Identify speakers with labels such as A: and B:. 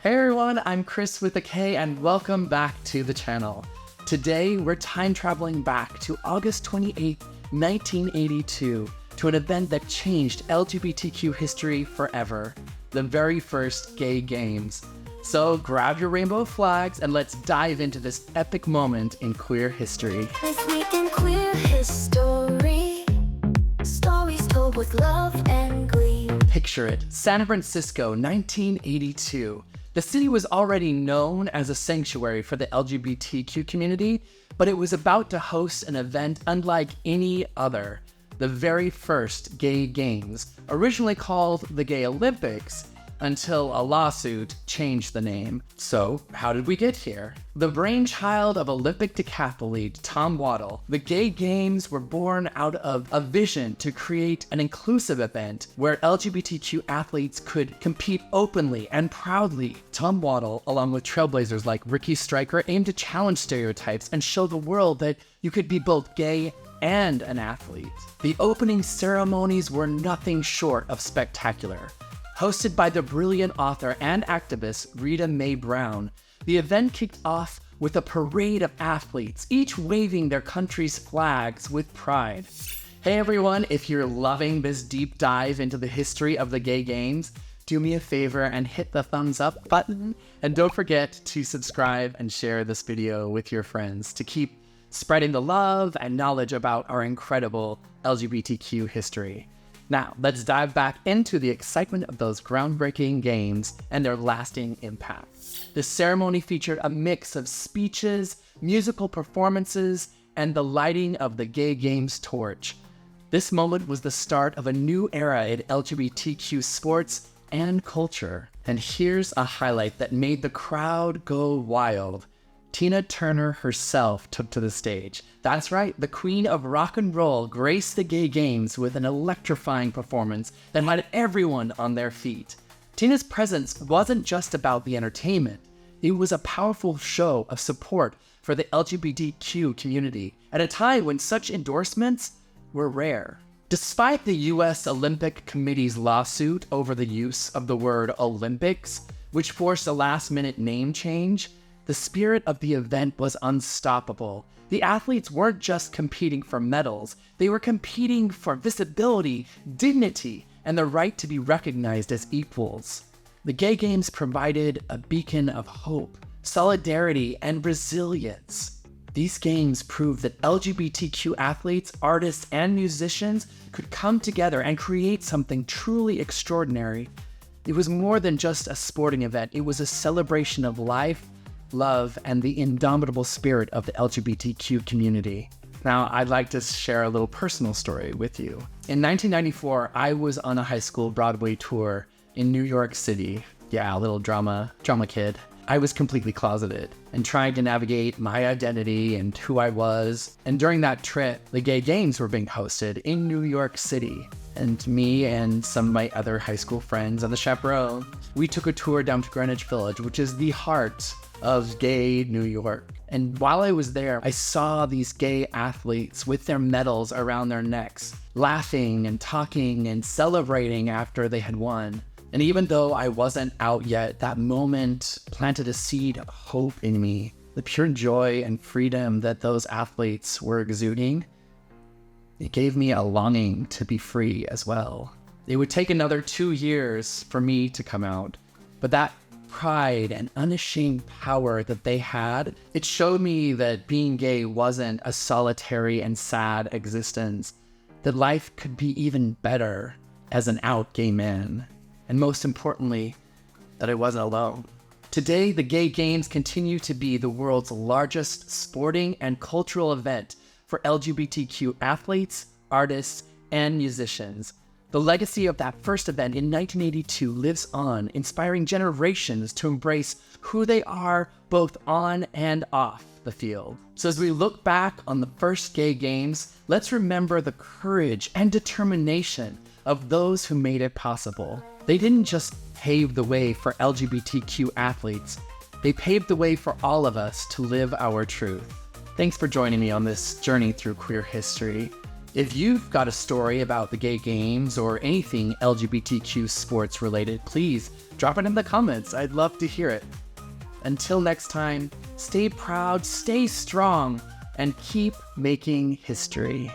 A: Hey everyone, I'm Chris with a K and welcome back to the channel. Today, we're time traveling back to August 28, 1982 to an event that changed LGBTQ history forever, the very first gay games. So grab your rainbow flags and let's dive into this epic moment in queer history.
B: This week in queer history, stories told with love and glee.
A: Picture it, San Francisco, 1982. The city was already known as a sanctuary for the LGBTQ community, but it was about to host an event unlike any other, the very first gay games, originally called the Gay Olympics, until a lawsuit changed the name. So, how did we get here? The brainchild of Olympic decathlete Tom Waddle, the Gay Games were born out of a vision to create an inclusive event where LGBTQ athletes could compete openly and proudly. Tom Waddle, along with trailblazers like Ricky Stryker, aimed to challenge stereotypes and show the world that you could be both gay and an athlete. The opening ceremonies were nothing short of spectacular. Hosted by the brilliant author and activist Rita Mae Brown, the event kicked off with a parade of athletes, each waving their country's flags with pride. Hey everyone, if you're loving this deep dive into the history of the Gay Games, do me a favor and hit the thumbs up button, and don't forget to subscribe and share this video with your friends to keep spreading the love and knowledge about our incredible LGBTQ history. Now, let's dive back into the excitement of those groundbreaking games and their lasting impact. The ceremony featured a mix of speeches, musical performances, and the lighting of the Gay Games torch. This moment was the start of a new era in LGBTQ sports and culture. And here's a highlight that made the crowd go wild. Tina Turner herself took to the stage. That's right, the queen of rock and roll graced the Gay Games with an electrifying performance that had everyone on their feet. Tina's presence wasn't just about the entertainment. It was a powerful show of support for the LGBTQ community at a time when such endorsements were rare. Despite the US Olympic Committee's lawsuit over the use of the word Olympics, which forced a last-minute name change, the spirit of the event was unstoppable. The athletes weren't just competing for medals, they were competing for visibility, dignity, and the right to be recognized as equals. The Gay Games provided a beacon of hope, solidarity, and resilience. These games proved that LGBTQ athletes, artists, and musicians could come together and create something truly extraordinary. It was more than just a sporting event, it was a celebration of life, love, and the indomitable spirit of the LGBTQ community. Now, I'd like to share a little personal story with you. In 1994, I was on a high school Broadway tour in New York City. Yeah, a little drama kid. I was completely closeted and trying to navigate my identity and who I was. And during that trip, the Gay Games were being hosted in New York City. And me and some of my other high school friends and the chaperone, we took a tour down to Greenwich Village, which is the heart of gay New York. And while I was there, I saw these gay athletes with their medals around their necks, laughing and talking and celebrating after they had won. And even though I wasn't out yet, that moment planted a seed of hope in me. The pure joy and freedom that those athletes were exuding, it gave me a longing to be free as well. It would take another 2 years for me to come out, but that pride and unashamed power that they had, it showed me that being gay wasn't a solitary and sad existence, that life could be even better as an out gay man, and most importantly, that I wasn't alone. Today, the Gay Games continue to be the world's largest sporting and cultural event for LGBTQ athletes, artists, and musicians. The legacy of that first event in 1982 lives on, inspiring generations to embrace who they are both on and off the field. So as we look back on the first Gay Games, let's remember the courage and determination of those who made it possible. They didn't just pave the way for LGBTQ athletes, they paved the way for all of us to live our truth. Thanks for joining me on this journey through queer history. If you've got a story about the gay games or anything LGBTQ sports related, please drop it in the comments. I'd love to hear it. Until next time, stay proud, stay strong, and keep making history.